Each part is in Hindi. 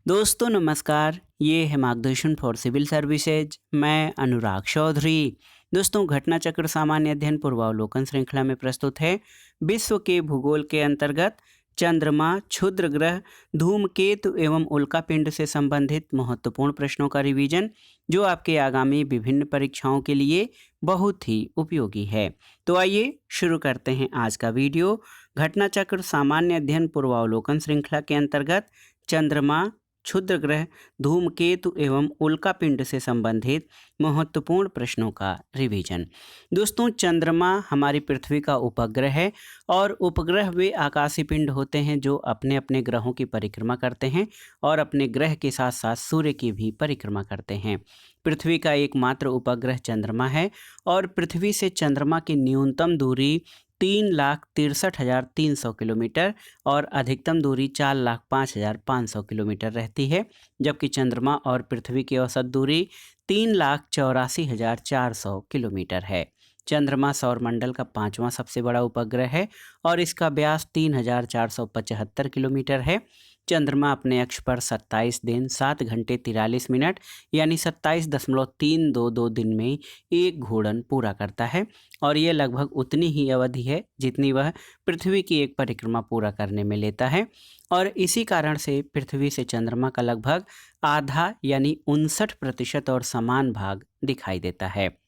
दोस्तों नमस्कार, ये है मार्गदर्शन फॉर सिविल सर्विसेज। मैं अनुराग चौधरी। दोस्तों घटना चक्र सामान्य अध्ययन पूर्वावलोकन श्रृंखला में प्रस्तुत है। विश्व के भूगोल के अंतर्गत चंद्रमा, क्षुद्र ग्रह, धूमकेतु एवं उल्कापिंड से संबंधित महत्वपूर्ण प्रश्नों का रिवीजन, जो आपके आगामी विभिन्न परीक्षाओं के लिए बहुत ही उपयोगी है। तो आइए शुरू करते हैं आज का वीडियो। घटना चक्र सामान्य अध्ययन पूर्वावलोकन श्रृंखला के अंतर्गत चंद्रमा, क्षुद्र ग्रह, धूमकेतु एवं उल्कापिंड से संबंधित महत्वपूर्ण प्रश्नों का रिवीजन। दोस्तों चंद्रमा हमारी पृथ्वी का उपग्रह है और उपग्रह वे आकाशीय पिंड होते हैं जो अपने अपने ग्रहों की परिक्रमा करते हैं और अपने ग्रह के साथ साथ सूर्य की भी परिक्रमा करते हैं। पृथ्वी का एकमात्र उपग्रह चंद्रमा है और पृथ्वी से चंद्रमा की न्यूनतम दूरी 3,63,300 किलोमीटर और अधिकतम दूरी 4,05,500 किलोमीटर रहती है, जबकि चंद्रमा और पृथ्वी की औसत दूरी 3,84,400 किलोमीटर है। चंद्रमा सौरमंडल का पांचवां सबसे बड़ा उपग्रह है और इसका व्यास 3,475 किलोमीटर है। चंद्रमा अपने अक्ष पर 27 दिन 7 घंटे 43 मिनट यानी 27.322 दिन में एक घूर्णन पूरा करता है और ये लगभग उतनी ही अवधि है जितनी वह पृथ्वी की एक परिक्रमा पूरा करने में लेता है। और इसी कारण से पृथ्वी से चंद्रमा का लगभग आधा यानी 59% और समान भाग दिखाई देता है।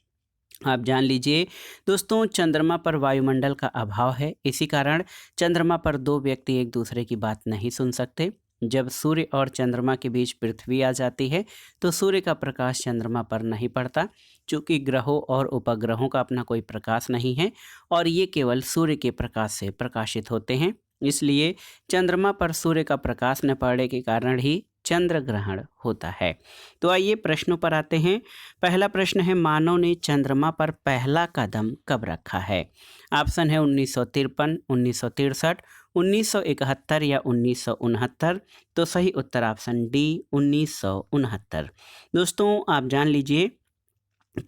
आप जान लीजिए दोस्तों, चंद्रमा पर वायुमंडल का अभाव है। इसी कारण चंद्रमा पर दो व्यक्ति एक दूसरे की बात नहीं सुन सकते। जब सूर्य और चंद्रमा के बीच पृथ्वी आ जाती है तो सूर्य का प्रकाश चंद्रमा पर नहीं पड़ता, चूँकि ग्रहों और उपग्रहों का अपना कोई प्रकाश नहीं है और ये केवल सूर्य के प्रकाश से प्रकाशित होते हैं। इसलिए चंद्रमा पर सूर्य का प्रकाश न पड़ने के कारण ही चंद्र ग्रहण होता है। तो आइए प्रश्नों पर आते हैं। पहला प्रश्न है, मानव ने चंद्रमा पर पहला कदम कब रखा है? ऑप्शन है 1953, 1963, 1971 या 1969। तो सही उत्तर ऑप्शन डी 1969। दोस्तों आप जान लीजिए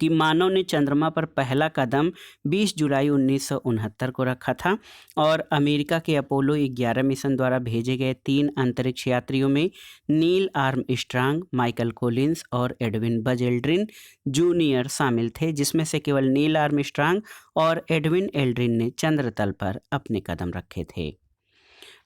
कि मानव ने चंद्रमा पर पहला कदम 20 जुलाई 1969 को रखा था और अमेरिका के अपोलो 11 मिशन द्वारा भेजे गए 3 अंतरिक्ष यात्रियों में नील आर्मस्ट्रांग, माइकल कोलिंस और एडविन बज एल्ड्रिन जूनियर शामिल थे, जिसमें से केवल नील आर्मस्ट्रांग और एडविन एल्ड्रिन ने चंद्र तल पर अपने कदम रखे थे।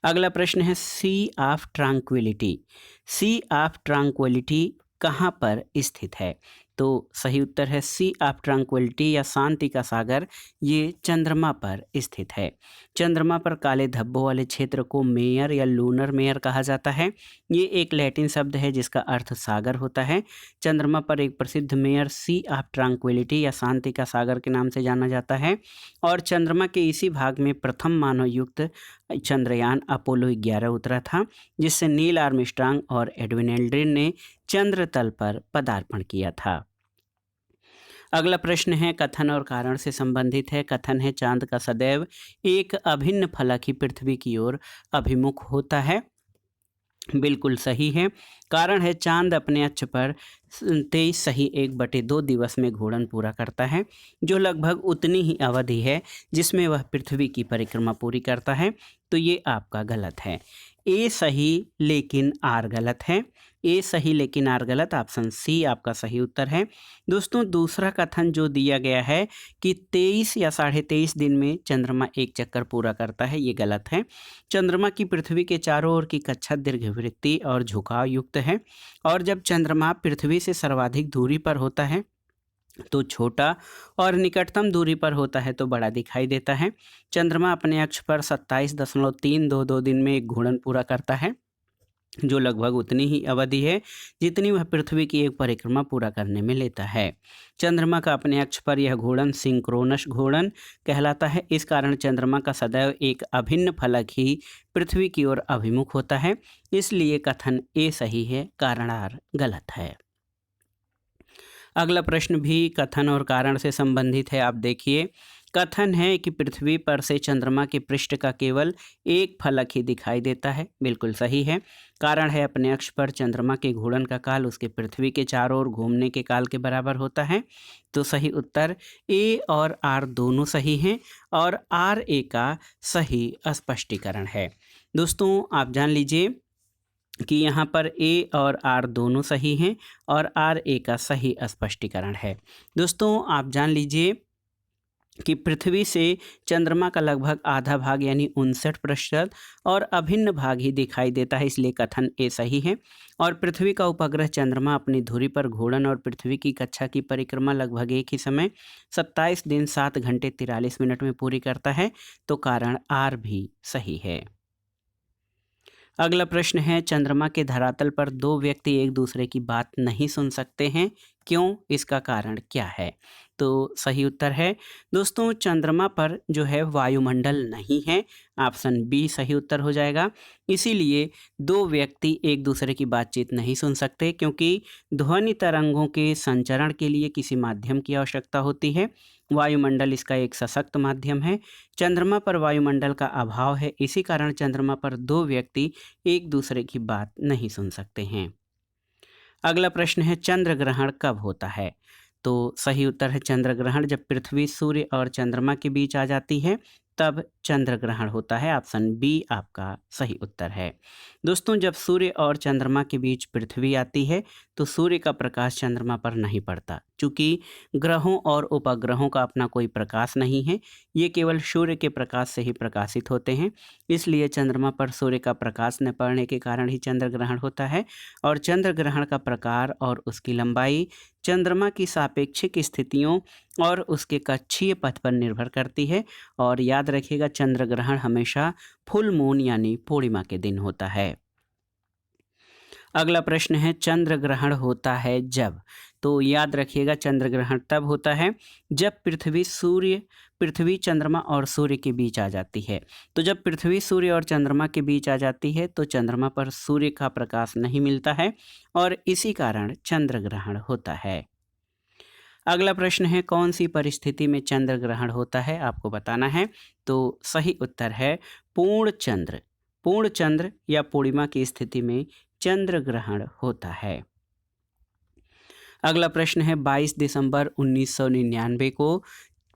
अगला प्रश्न है, सी of tranquillity. C of tranquillity कहाँ पर स्थित है? तो सही उत्तर है सी ऑफ ट्रांक्विलिटी या शांति का सागर, ये चंद्रमा पर स्थित है। चंद्रमा पर काले धब्बों वाले क्षेत्र को मेयर या लूनर मेयर कहा जाता है। ये एक लैटिन शब्द है जिसका अर्थ सागर होता है। चंद्रमा पर एक प्रसिद्ध मेयर सी ऑफ ट्रांक्विलिटी या शांति का सागर के नाम से जाना जाता है और चंद्रमा के इसी भाग में प्रथम मानव युक्त चंद्रयान अपोलो 11 उतरा था, जिससे नील आर्मस्ट्रांग और एडविन एल्ड्रिन ने चंद्र तल पर पदार्पण किया था। अगला प्रश्न है, कथन और कारण से संबंधित है। कथन है, चांद का सदैव एक अभिन्न फलक ही पृथ्वी की ओर अभिमुख होता है। बिल्कुल सही है। कारण है, चांद अपने अक्ष पर 23.1/2 दिवस में घूर्णन पूरा करता है, जो लगभग उतनी ही अवधि है जिसमें वह पृथ्वी की परिक्रमा पूरी करता है। तो ये आपका गलत है। ए सही लेकिन आर गलत है। ए सही लेकिन आर गलत, ऑप्शन सी आपका सही उत्तर है। दोस्तों दूसरा कथन जो दिया गया है कि 23 या 23.5 दिन में चंद्रमा एक चक्कर पूरा करता है, ये गलत है। चंद्रमा की पृथ्वी के चारों ओर की कक्षा दीर्घवृत्तीय और झुकाव युक्त है और जब चंद्रमा पृथ्वी से सर्वाधिक दूरी पर होता है तो छोटा और निकटतम दूरी पर होता है तो बड़ा दिखाई देता है। चंद्रमा अपने अक्ष पर 27.322 दिन में एक घूर्णन पूरा करता है, जो लगभग उतनी ही अवधि है जितनी वह पृथ्वी की एक परिक्रमा पूरा करने में लेता है। चंद्रमा का अपने अक्ष पर यह घूर्णन सिंक्रोनस घूर्णन कहलाता है। इस कारण चंद्रमा का सदैव एक अभिन्न फलक ही पृथ्वी की ओर अभिमुख होता है। इसलिए कथन ए सही है, कारण आर गलत है। अगला प्रश्न भी कथन और कारण से संबंधित है। आप देखिए, कथन है कि पृथ्वी पर से चंद्रमा के पृष्ठ का केवल एक फलक ही दिखाई देता है। बिल्कुल सही है। कारण है, अपने अक्ष पर चंद्रमा के घूर्णन का काल उसके पृथ्वी के चारों ओर घूमने के काल के बराबर होता है। तो सही उत्तर ए और आर दोनों सही हैं और आर ए का सही स्पष्टीकरण है। दोस्तों आप जान लीजिए कि यहाँ पर ए और आर दोनों सही हैं और आर ए का सही स्पष्टीकरण है। दोस्तों आप जान लीजिए कि पृथ्वी से चंद्रमा का लगभग आधा भाग यानी 59% और अभिन्न भाग ही दिखाई देता है, इसलिए कथन ए सही है। और पृथ्वी का उपग्रह चंद्रमा अपनी धुरी पर घूर्णन और पृथ्वी की कक्षा की परिक्रमा लगभग एक ही समय 27 दिन 7 घंटे 43 मिनट में पूरी करता है, तो कारण आर भी सही है। अगला प्रश्न है, चंद्रमा के धरातल पर दो व्यक्ति एक दूसरे की बात नहीं सुन सकते हैं, क्यों? इसका कारण क्या है? तो सही उत्तर है दोस्तों, चंद्रमा पर जो है वायुमंडल नहीं है, ऑप्शन बी सही उत्तर हो जाएगा। इसीलिए दो व्यक्ति एक दूसरे की बातचीत नहीं सुन सकते, क्योंकि ध्वनि तरंगों के संचरण के लिए किसी माध्यम की आवश्यकता होती है। वायुमंडल इसका एक सशक्त माध्यम है। चंद्रमा पर वायुमंडल का अभाव है, इसी कारण चंद्रमा पर दो व्यक्ति एक दूसरे की बात नहीं सुन सकते हैं। अगला प्रश्न है, चंद्र ग्रहण कब होता है? तो सही उत्तर है चंद्र ग्रहण जब पृथ्वी सूर्य और चंद्रमा के बीच आ जाती है, तब चंद्र ग्रहण होता है। ऑप्शन बी आपका सही उत्तर है। दोस्तों जब सूर्य और चंद्रमा के बीच पृथ्वी आती है तो सूर्य का प्रकाश चंद्रमा पर नहीं पड़ता, क्योंकि ग्रहों और उपग्रहों का अपना कोई प्रकाश नहीं है, ये केवल सूर्य के प्रकाश से ही प्रकाशित होते हैं। इसलिए चंद्रमा पर सूर्य का प्रकाश न पड़ने के कारण ही चंद्र ग्रहण होता है। और चंद्र ग्रहण का प्रकार और उसकी लंबाई चंद्रमा की सापेक्षिक स्थितियों और उसके कक्षीय पथ पर निर्भर करती है। और याद रखिएगा, चंद्र ग्रहण हमेशा फुल मून यानी पूर्णिमा के दिन होता है। अगला प्रश्न है, चंद्र ग्रहण होता है जब? तो याद रखिएगा, चंद्र ग्रहण तब होता है जब पृथ्वी चंद्रमा और सूर्य के बीच आ जाती है। तो जब पृथ्वी सूर्य और चंद्रमा के बीच आ जाती है तो चंद्रमा पर सूर्य का प्रकाश नहीं मिलता है और इसी कारण चंद्र ग्रहण होता है। अगला प्रश्न है, कौन सी परिस्थिति में चंद्र ग्रहण होता है? आपको बताना है। तो सही उत्तर है पूर्ण चंद्र या पूर्णिमा की स्थिति में चंद्र ग्रहण होता है। अगला प्रश्न है, 22 दिसंबर 1999 को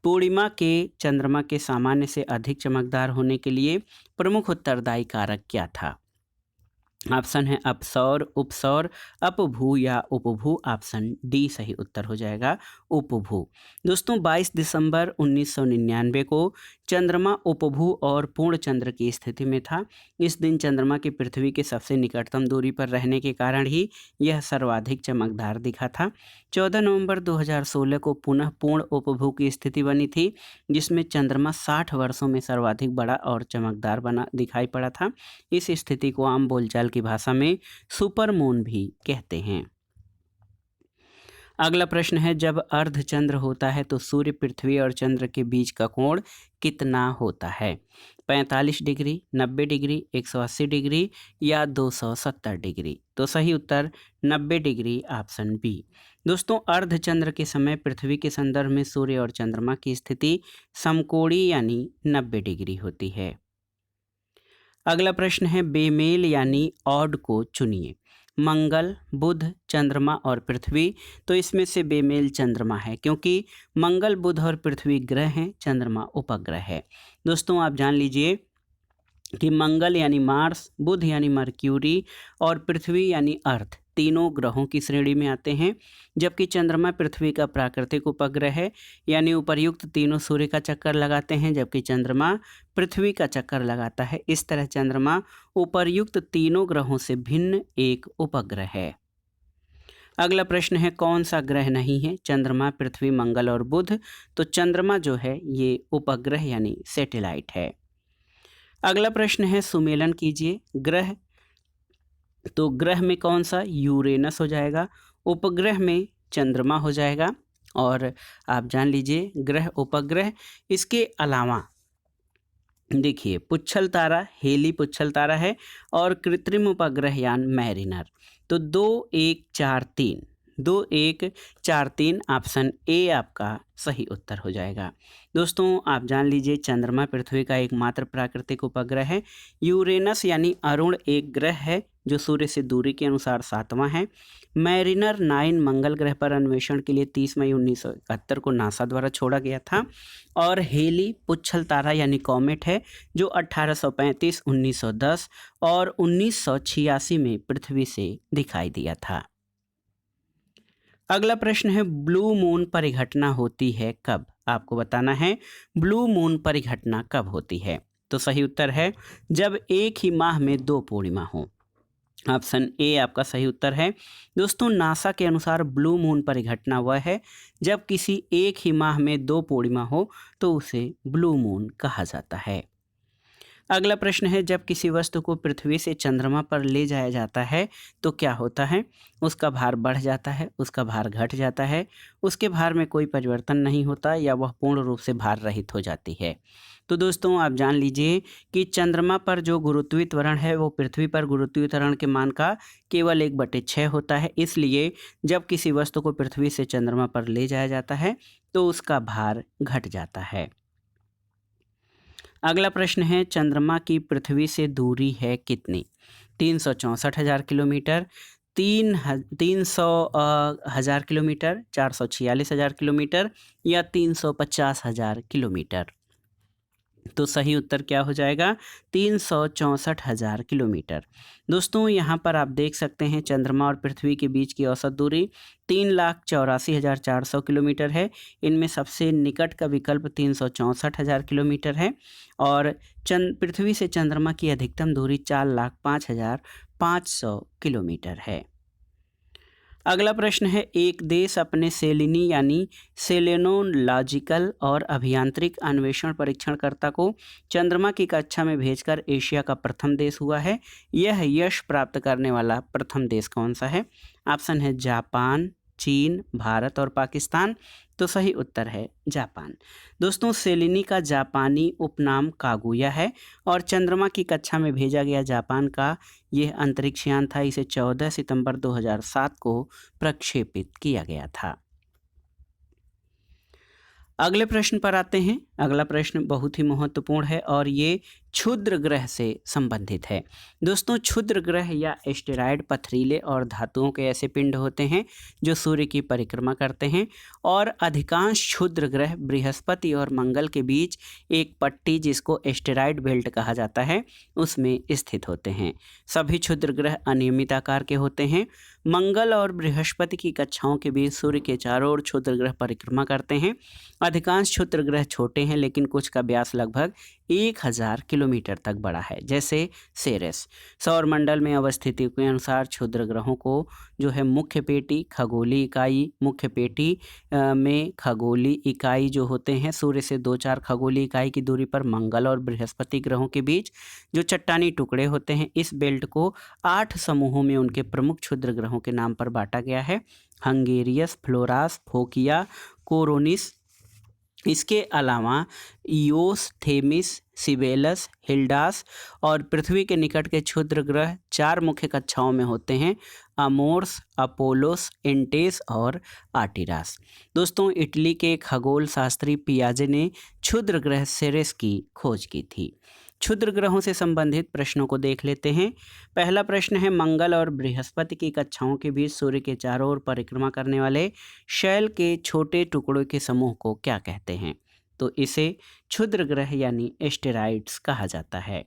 पूर्णिमा के चंद्रमा के सामान्य से अधिक चमकदार होने के लिए प्रमुख उत्तरदायी कारक क्या था? ऑप्शन है अपसौर, उपसौर, अपभू या उपभू। ऑप्शन डी सही उत्तर हो जाएगा, उपभू। दोस्तों 22 दिसंबर 1999 को चंद्रमा उपभू और पूर्ण चंद्र की स्थिति में था। इस दिन चंद्रमा की पृथ्वी के सबसे निकटतम दूरी पर रहने के कारण ही यह सर्वाधिक चमकदार दिखा था। 14 नवंबर 2016 को पुनः पूर्ण उपभू की स्थिति बनी थी, जिसमें चंद्रमा 60 वर्षों में सर्वाधिक बड़ा और चमकदार बना दिखाई पड़ा था। इस स्थिति को आम बोलचाल की भाषा में सुपर मून भी कहते हैं। अगला प्रश्न है, जब अर्धचंद्र होता है तो सूर्य पृथ्वी और चंद्र के बीच का कोण कितना होता है? 45 डिग्री, 90 डिग्री, 180 डिग्री या 270 डिग्री? तो सही उत्तर 90 डिग्री, ऑप्शन बी। दोस्तों अर्धचंद्र के समय पृथ्वी के संदर्भ में सूर्य और चंद्रमा की स्थिति समकोणीय यानी 90 डिग्री होती है। अगला प्रश्न है, बेमेल यानी ऑड को चुनिए। मंगल, बुध, चंद्रमा और पृथ्वी। तो इसमें से बेमेल चंद्रमा है, क्योंकि मंगल, बुध और पृथ्वी ग्रह हैं, चंद्रमा उपग्रह है। दोस्तों आप जान लीजिए कि मंगल यानी मार्स, बुध यानी मर्क्यूरी और पृथ्वी यानी अर्थ तीनों ग्रहों की श्रेणी में आते हैं, जबकि चंद्रमा पृथ्वी का प्राकृतिक उपग्रह है। यानी उपर्युक्त तीनों सूर्य का चक्कर लगाते हैं, जबकि चंद्रमा पृथ्वी का चक्कर लगाता है। इस तरह चंद्रमा उपर्युक्त तीनों ग्रहों से भिन्न एक उपग्रह है। अगला प्रश्न है, कौन सा ग्रह नहीं है? चंद्रमा, पृथ्वी, मंगल और बुध। तो चंद्रमा जो है ये उपग्रह यानी सैटेलाइट है। अगला प्रश्न है, सुमेलन कीजिए। ग्रह, तो ग्रह में कौन सा? यूरेनस हो जाएगा। उपग्रह में चंद्रमा हो जाएगा। और आप जान लीजिए ग्रह उपग्रह, इसके अलावा देखिए पुच्छल तारा, हेली पुच्छल तारा है और कृत्रिम उपग्रह यान मैरिनर। तो 2, 1, 4, 3 2143 ऑप्शन ए आपका सही उत्तर हो जाएगा। दोस्तों आप जान लीजिए चंद्रमा पृथ्वी का एकमात्र प्राकृतिक उपग्रह है। यूरेनस यानी अरुण एक ग्रह है जो सूर्य से दूरी के अनुसार 7वां है। मैरिनर 9 मंगल ग्रह पर अन्वेषण के लिए 30 मई 1971 को नासा द्वारा छोड़ा गया था। और हेली पुच्छल तारा यानी कॉमेट है जो 1835, 1910 और 1986 में पृथ्वी से दिखाई दिया था। अगला प्रश्न है ब्लू मून परिघटना होती है कब? आपको बताना है ब्लू मून परिघटना कब होती है। तो सही उत्तर है जब एक ही माह में 2 पूर्णिमा हो। ऑप्शन ए आपका सही उत्तर है। दोस्तों नासा के अनुसार ब्लू मून परिघटना वह है जब किसी एक ही माह में 2 पूर्णिमा हो तो उसे ब्लू मून कहा जाता है। अगला प्रश्न है जब किसी वस्तु को पृथ्वी से चंद्रमा पर ले जाया जाता है तो क्या होता है? उसका भार बढ़ जाता है, उसका भार घट जाता है, उसके भार में कोई परिवर्तन नहीं होता या वह पूर्ण रूप से भार रहित हो जाती है। तो दोस्तों आप जान लीजिए कि चंद्रमा पर जो गुरुत्वीय त्वरण है वो पृथ्वी पर गुरुत्वीय त्वरण के मान का केवल 1/6 होता है। इसलिए जब किसी वस्तु को पृथ्वी से चंद्रमा पर ले जाया जाता है तो उसका भार घट जाता है। अगला प्रश्न है चंद्रमा की पृथ्वी से दूरी है कितनी? 364,000 किलोमीटर, 300,000 किलोमीटर, 446,000 किलोमीटर या 350,000 किलोमीटर। तो सही उत्तर क्या हो जाएगा? 364,000 किलोमीटर। दोस्तों यहाँ पर आप देख सकते हैं चंद्रमा और पृथ्वी के बीच की औसत दूरी 3,84,400 किलोमीटर है। इनमें सबसे निकट का विकल्प 364,000 किलोमीटर है और पृथ्वी से चंद्रमा की अधिकतम दूरी 4,05,500 किलोमीटर है। अगला प्रश्न है एक देश अपने सेलिनी यानी सेलेनोलॉजिकल और अभियांत्रिक अन्वेषण परीक्षणकर्ता को चंद्रमा की कक्षा में भेजकर एशिया का प्रथम देश हुआ है। यह यश प्राप्त करने वाला प्रथम देश कौन सा है? ऑप्शन है जापान, चीन, भारत और पाकिस्तान। तो सही उत्तर है जापान। दोस्तों सेलिनी का जापानी उपनाम कागुया है और चंद्रमा की कक्षा में भेजा गया जापान का यह अंतरिक्षयान था। इसे 14 सितंबर 2007 को प्रक्षेपित किया गया था। अगले प्रश्न पर आते हैं। अगला प्रश्न बहुत ही महत्वपूर्ण है और ये क्षुद्र ग्रह से संबंधित है। दोस्तों क्षुद्र ग्रह या एस्टेरॉयड पथरीले और धातुओं के ऐसे पिंड होते हैं जो सूर्य की परिक्रमा करते हैं और अधिकांश क्षुद्र ग्रह बृहस्पति और मंगल के बीच एक पट्टी जिसको एस्टेरॉयड बेल्ट कहा जाता है उसमें स्थित होते हैं। सभी क्षुद्र ग्रह अनियमित आकार के होते हैं। मंगल और बृहस्पति की कक्षाओं के बीच सूर्य के चारों ओर क्षुद्र ग्रह परिक्रमा करते हैं। अधिकांश क्षुद्र ग्रह छोटे हैं लेकिन कुछ का व्यास लगभग 1000 किलोमीटर तक बड़ा है, जैसे सेरेस। सौरमंडल में अवस्थिति के अनुसार क्षुद्र ग्रहों को जो है मुख्य पेटी, खगोलीय इकाई, मुख्य पेटी में खगोलीय इकाई जो होते हैं सूर्य से 2-4 खगोलीय इकाई की दूरी पर मंगल और बृहस्पति ग्रहों के बीच जो चट्टानी टुकड़े होते हैं। इस बेल्ट को 8 समूहों में उनके प्रमुख क्षुद्र ग्रहों के नाम पर बांटा गया है: हंगेरियस, फ्लोरास, फोकिया, कोरोनिस। इसके अलावा ईओस, थेमिस, सिबेलस, हिल्डास और पृथ्वी के निकट के क्षुद्र ग्रह 4 मुख्य कक्षाओं में होते हैं: अमोर्स, अपोलोस, एंटेस और आर्टिरास। दोस्तों इटली के खगोल शास्त्री पियाजे ने क्षुद्र ग्रह सेरेस की खोज की थी। क्षुद्र ग्रहों से संबंधित प्रश्नों को देख लेते हैं। पहला प्रश्न है मंगल और बृहस्पति की कक्षाओं के बीच सूर्य के चारों ओर परिक्रमा करने वाले शैल के छोटे टुकड़ों के समूह को क्या कहते हैं? तो इसे क्षुद्र ग्रह यानी एस्टेरॉइड्स कहा जाता है।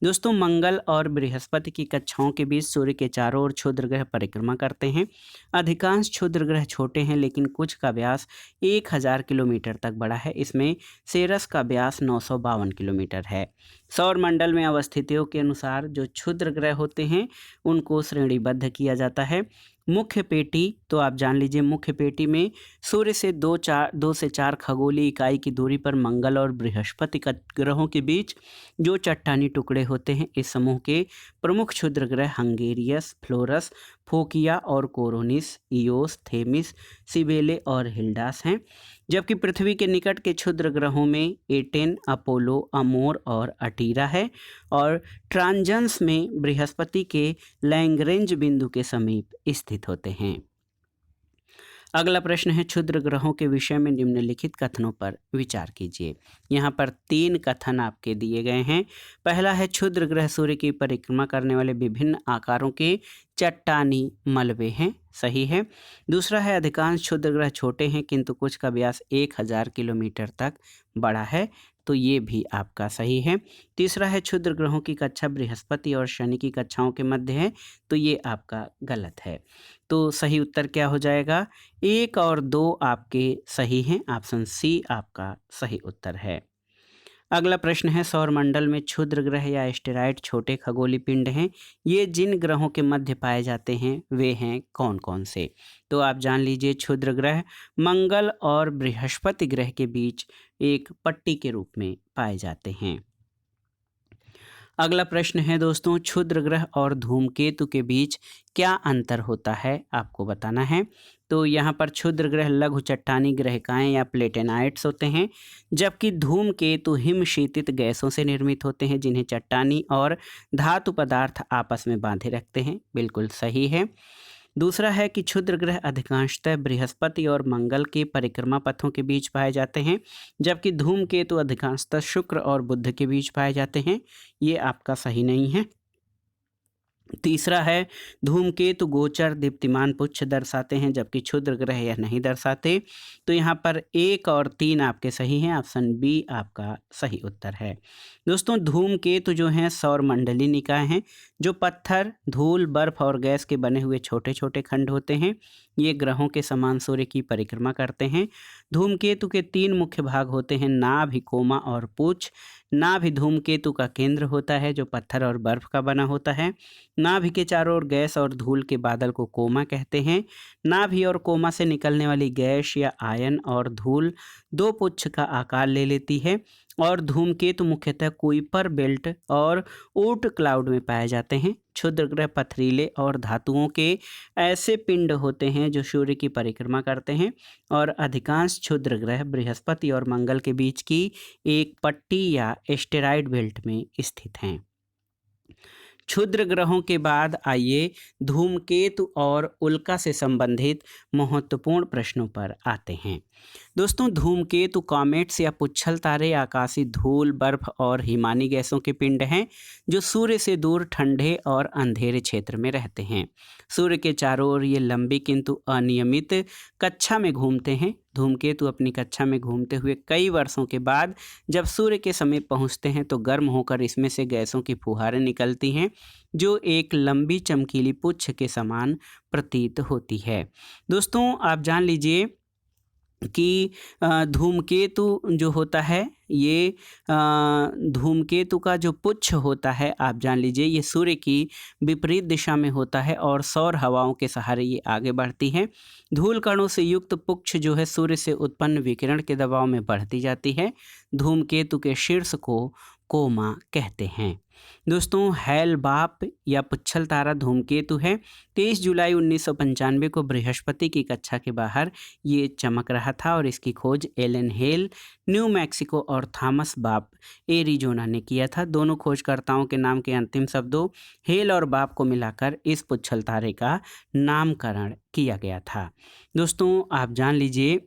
दोस्तों मंगल और बृहस्पति की कक्षाओं के बीच सूर्य के चारों ओर क्षुद्र ग्रह परिक्रमा करते हैं। अधिकांश क्षुद्र ग्रह छोटे हैं लेकिन कुछ का व्यास 1000 किलोमीटर तक बड़ा है। इसमें सेरस का व्यास 952 किलोमीटर है। सौरमंडल में अवस्थितियों के अनुसार जो क्षुद्र ग्रह होते हैं उनको श्रेणीबद्ध किया जाता है। मुख्य पेटी, तो आप जान लीजिए मुख्य पेटी में सूर्य से 2 से 4 खगोलीय इकाई की दूरी पर मंगल और बृहस्पति का ग्रहों के बीच जो चट्टानी टुकड़े होते हैं इस समूह के प्रमुख क्षुद्र ग्रह हंगेरियस, फ्लोरस, फोकिया और कोरोनिस, ईओस, थेमिस, सिबेले और हिल्डास हैं। जबकि पृथ्वी के निकट के क्षुद्र ग्रहों में एटेन, अपोलो, अमोर और अटीरा है और ट्रांजन्स में बृहस्पति के लैग्रेंज बिंदु के समीप स्थित होते हैं। अगला प्रश्न है, क्षुद्र ग्रहों के विषय में निम्नलिखित कथनों पर विचार कीजिए। यहाँ पर 3 कथन आपके दिए गए हैं। पहला है, क्षुद्र ग्रह सूर्य की परिक्रमा करने वाले विभिन्न आकारों के चट्टानी मलबे हैं, सही है। दूसरा है, अधिकांश क्षुद्र ग्रह छोटे हैं किंतु कुछ का व्यास 1000 किलोमीटर तक बड़ा है, तो ये भी आपका सही है। तीसरा है, क्षुद्र ग्रहों की कक्षा बृहस्पति और शनि की कक्षाओं के मध्य है, तो ये आपका गलत है। तो सही उत्तर क्या हो जाएगा? 1 और 2 आपके सही हैं। ऑप्शन सी आपका सही उत्तर है। अगला प्रश्न है, सौरमंडल में क्षुद्र ग्रह या एस्टेरॉयड छोटे खगोलीय पिंड हैं। ये जिन ग्रहों के मध्य पाए जाते हैं वे हैं कौन कौन से? तो आप जान लीजिए, क्षुद्र ग्रह मंगल और बृहस्पति ग्रह के बीच एक पट्टी के रूप में पाए जाते हैं। अगला प्रश्न है दोस्तों, क्षुद्र ग्रह और धूमकेतु के बीच क्या अंतर होता है, आपको बताना है। तो यहाँ पर क्षुद्र ग्रह लघु चट्टानी ग्रहिकाएं या प्लेटेनाइट्स होते हैं, जबकि धूमकेतु हिमशीतित गैसों से निर्मित होते हैं जिन्हें चट्टानी और धातु पदार्थ आपस में बांधे रखते हैं। बिल्कुल सही है। दूसरा है कि क्षुद्र ग्रह अधिकांशतः बृहस्पति और मंगल के परिक्रमा पथों के बीच पाए जाते हैं, जबकि धूमकेतु अधिकांशतः शुक्र और बुध के बीच पाए जाते हैं। ये आपका सही नहीं है। तीसरा है, धूमकेतु गोचर दीप्तिमान पुच्छ दर्शाते हैं जबकि क्षुद्र ग्रह यह नहीं दर्शाते। तो यहाँ पर 1 और 3 आपके सही हैं। ऑप्शन बी आपका सही उत्तर है। दोस्तों, धूमकेतु जो हैं सौरमंडलीय निकाय हैं, जो पत्थर, धूल, बर्फ और गैस के बने हुए छोटे छोटे खंड होते हैं। ये ग्रहों के समान सूर्य की परिक्रमा करते हैं। धूमकेतु के 3 मुख्य भाग होते हैं, नाभि, कोमा और पूंछ। नाभि धूमकेतु का केंद्र होता है जो पत्थर और बर्फ का बना होता है। नाभि के चारों ओर गैस और धूल के बादल को कोमा कहते हैं। नाभि और कोमा से निकलने वाली गैस या आयन और धूल 2 पुच्छ का आकार ले लेती है। और धूमकेतु मुख्यतः कुइपर बेल्ट और ऊर्ट क्लाउड में पाए जाते हैं। क्षुद्र ग्रह पथरीले और धातुओं के ऐसे पिंड होते हैं जो सूर्य की परिक्रमा करते हैं, और अधिकांश क्षुद्र ग्रह बृहस्पति और मंगल के बीच की एक पट्टी या एस्टेरॉयड बेल्ट में स्थित हैं। क्षुद्र ग्रहों के बाद आइए धूमकेतु और उल्का से संबंधित महत्वपूर्ण प्रश्नों पर आते हैं। दोस्तों, धूमकेतु कॉमेट्स या पुच्छल तारे आकाशीय धूल, बर्फ और हिमानी गैसों के पिंड हैं जो सूर्य से दूर ठंडे और अंधेरे क्षेत्र में रहते हैं। सूर्य के चारों ओर ये लंबी किंतु अनियमित कक्षा में घूमते हैं। धूमकेतु अपनी कक्षा में घूमते हुए कई वर्षों के बाद जब सूर्य के समीप पहुंचते हैं तो गर्म होकर इसमें से गैसों की फुहारें निकलती हैं जो एक लंबी चमकीली पुच्छ के समान प्रतीत होती है। दोस्तों, आप जान लीजिए कि धूमकेतु जो होता है, ये धूमकेतु का जो पुच्छ होता है, आप जान लीजिए ये सूर्य की विपरीत दिशा में होता है और सौर हवाओं के सहारे ये आगे बढ़ती है। धूल कणों से युक्त पुच्छ जो है सूर्य से उत्पन्न विकिरण के दबाव में बढ़ती जाती है। धूमकेतु के शीर्ष को कोमा कहते हैं। दोस्तों, हैल-बाप या पुच्छल तारा धूमकेतु है। 23 जुलाई 1995 को बृहस्पति की कक्षा के बाहर ये चमक रहा था और इसकी खोज एलन हेल न्यू मैक्सिको और थॉमस बाप एरिजोना ने किया था। दोनों खोजकर्ताओं के नाम के अंतिम शब्दों हेल और बाप को मिलाकर इस पुच्छल तारे का नामकरण किया गया था। दोस्तों, आप जान लीजिए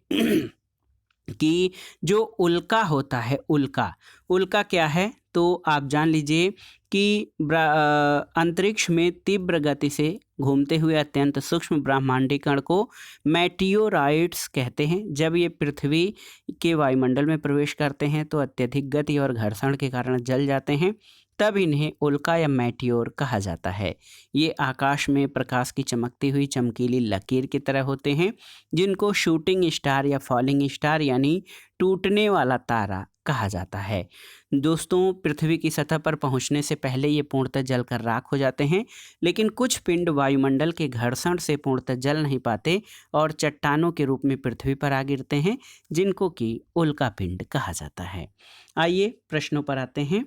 कि जो उल्का होता है, उल्का क्या है, तो आप जान लीजिए कि अंतरिक्ष में तीव्र गति से घूमते हुए अत्यंत सूक्ष्म ब्रह्मांडीय कण को मेटियोराइट्स कहते हैं। जब ये पृथ्वी के वायुमंडल में प्रवेश करते हैं तो अत्यधिक गति और घर्षण के कारण जल जाते हैं, तब इन्हें उल्का या मेटियोर कहा जाता है। ये आकाश में प्रकाश की चमकती हुई चमकीली लकीर की तरह होते हैं जिनको शूटिंग स्टार या फॉलिंग स्टार यानी टूटने वाला तारा कहा जाता है। दोस्तों, पृथ्वी की सतह पर पहुंचने से पहले ये पूर्णतः जलकर राख हो जाते हैं, लेकिन कुछ पिंड वायुमंडल के घर्षण से पूर्णतः जल नहीं पाते और चट्टानों के रूप में पृथ्वी पर आ गिरते हैं, जिनको कि उल्का पिंड कहा जाता है। आइए प्रश्नों पर आते हैं।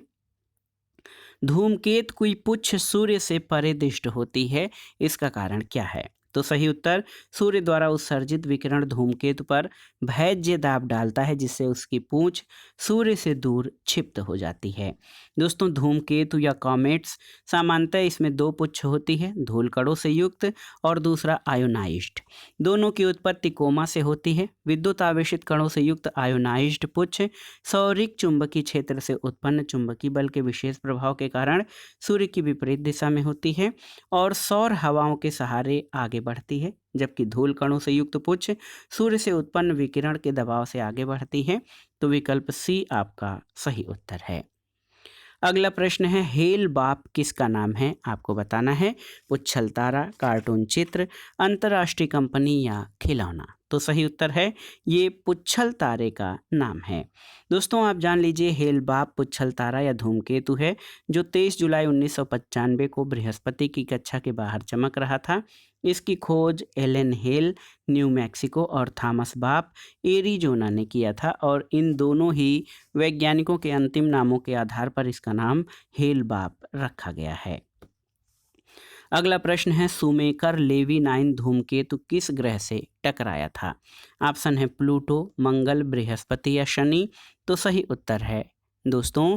धूमकेतु की पुच्छ सूर्य से परे दृष्ट होती है, इसका कारण क्या है? तो सही उत्तर, सूर्य द्वारा उत्सर्जित विकिरण धूमकेतु पर भैज्य दाब डालता है, जिससे उसकी पूंछ सूर्य से दूर क्षिप्त हो जाती है। दोस्तों, धूमकेतु या कॉमेट्स सामान्यतः इसमें दो पुच्छ होती है, धूलकणों से युक्त और दूसरा आयोनाइज्ड। दोनों की उत्पत्ति कोमा से होती है। विद्युत आवेशित कणों से युक्त आयोनाइज्ड पुच्छ सौरिक चुंबकीय क्षेत्र से उत्पन्न चुंबकीय बल के विशेष प्रभाव के कारण सूर्य की विपरीत दिशा में होती है और सौर हवाओं के सहारे आगे बढ़ती है, जबकि धूल कणों से युक्त पुच्छ सूर्य से उत्पन्न विकिरण के दबाव से आगे बढ़ती है। तो विकल्प सी आपका सही उत्तर है। अगला प्रश्न है, हेल बाप किसका नाम है? आपको बताना है। पुच्छल तारा, कार्टून चित्र, अंतर्राष्ट्रीय कंपनी या खिलौना? तो सही उत्तर है, ये पुच्छल तारे का नाम है। दोस्तों, आप जान लीजिए, हेल बाप पुच्छल तारा या धूमकेतु है जो 23 जुलाई 1995 को बृहस्पति की कक्षा के बाहर चमक रहा था। इसकी खोज एलन हेल न्यू मैक्सिको और थॉमस बाप एरिजोना ने किया था और इन दोनों ही वैज्ञानिकों के अंतिम नामों के आधार पर इसका नाम हेल बाप रखा गया है। अगला प्रश्न है, सुमेकर लेवी 9 धूमकेतु किस ग्रह से टकराया था? ऑप्शन है प्लूटो, मंगल, बृहस्पति या शनि? तो सही उत्तर है दोस्तों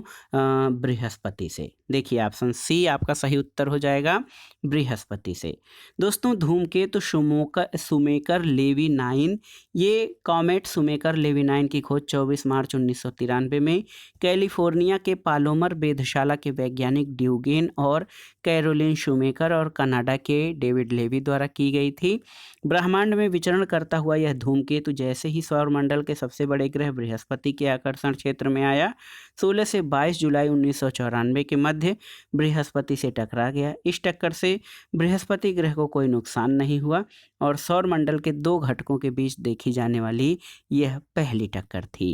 बृहस्पति से। देखिए, ऑप्शन सी आपका सही उत्तर हो जाएगा, बृहस्पति से। दोस्तों, धूमकेतु सुमेकर लेवी 9, ये कॉमेट सुमेकर लेवी 9 की खोज 24 मार्च 1993 में कैलिफोर्निया के पालोमर वेधशाला के वैज्ञानिक ड्यूगेन और कैरोलिन शुमेकर और कनाडा के डेविड लेवी द्वारा की गई थी। ब्रह्मांड में विचरण करता हुआ यह धूमकेतु जैसे ही सौरमंडल के सबसे बड़े ग्रह बृहस्पति के आकर्षण क्षेत्र में आया, 16 से 22 जुलाई 1994 के मध्य बृहस्पति से टकरा गया। इस टक्कर से बृहस्पति ग्रह को कोई नुकसान नहीं हुआ और सौरमंडल के दो घटकों के बीच देखी जाने वाली यह पहली टक्कर थी।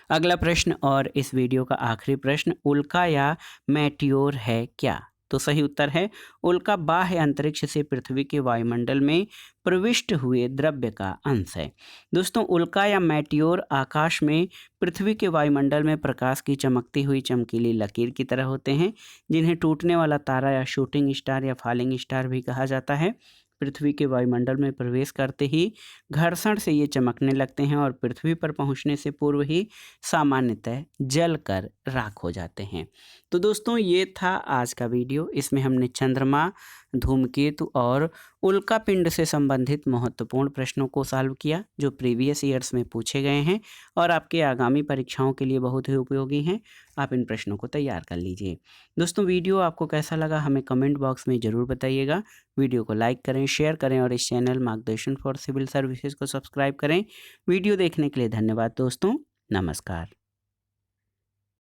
अगला प्रश्न और इस वीडियो का आखिरी प्रश्न, उल्का या मेटियोर है क्या? तो सही उत्तर है, उल्का बाह्य अंतरिक्ष से पृथ्वी के वायुमंडल में प्रविष्ट हुए द्रव्य का अंश है। दोस्तों, उल्का या मेटियोर आकाश में पृथ्वी के वायुमंडल में प्रकाश की चमकती हुई चमकीली लकीर की तरह होते हैं, जिन्हें टूटने वाला तारा या शूटिंग स्टार या फॉलिंग स्टार भी कहा जाता है। पृथ्वी के वायुमंडल में प्रवेश करते ही घर्षण से ये चमकने लगते हैं और पृथ्वी पर पहुंचने से पूर्व ही सामान्यतः जलकर राख हो जाते हैं। तो दोस्तों, ये था आज का वीडियो। इसमें हमने चंद्रमा, धूमकेतु और उल्का पिंड से संबंधित महत्वपूर्ण प्रश्नों को सॉल्व किया, जो प्रीवियस ईयर्स में पूछे गए हैं और आपके आगामी परीक्षाओं के लिए बहुत ही उपयोगी हैं। आप इन प्रश्नों को तैयार कर लीजिए। दोस्तों, वीडियो आपको कैसा लगा हमें कमेंट बॉक्स में ज़रूर बताइएगा। वीडियो को लाइक करें, शेयर करें और इस चैनल मार्गदर्शन फॉर सिविल सर्विसेज को सब्सक्राइब करें। वीडियो देखने के लिए धन्यवाद दोस्तों। नमस्कार।